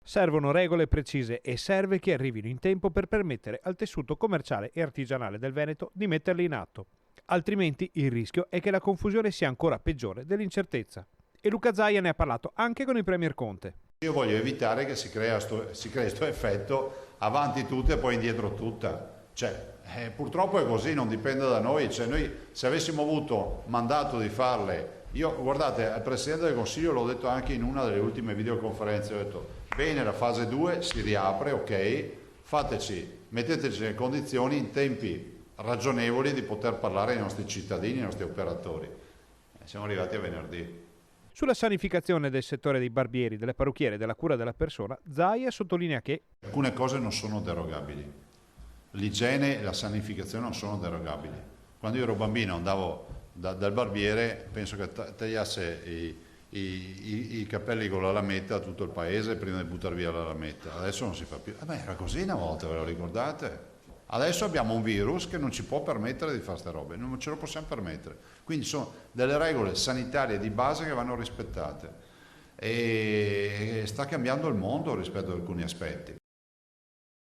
Servono regole precise e serve che arrivino in tempo per permettere al tessuto commerciale e artigianale del Veneto di metterli in atto. Altrimenti il rischio è che la confusione sia ancora peggiore dell'incertezza. E Luca Zaia ne ha parlato anche con il Premier Conte. Io voglio evitare che si crei questo effetto avanti tutta e poi indietro tutta. Purtroppo è così, non dipende da noi. Noi se avessimo avuto mandato di farle, io guardate, al Presidente del Consiglio l'ho detto anche in una delle ultime videoconferenze, ho detto bene, la fase 2 si riapre, ok, metteteci nelle condizioni in tempi ragionevoli di poter parlare ai nostri cittadini, ai nostri operatori. Siamo arrivati a venerdì. Sulla sanificazione del settore dei barbieri, delle parrucchiere e della cura della persona, Zaia sottolinea che alcune cose non sono derogabili. L'igiene e la sanificazione non sono derogabili. Quando io ero bambino andavo dal barbiere, penso che tagliasse i capelli con la lametta a tutto il paese prima di buttare via la lametta. Adesso non si fa più. Era così una volta, ve lo ricordate? Adesso abbiamo un virus che non ci può permettere di fare queste robe, non ce lo possiamo permettere. Quindi sono delle regole sanitarie di base che vanno rispettate. E sta cambiando il mondo rispetto ad alcuni aspetti.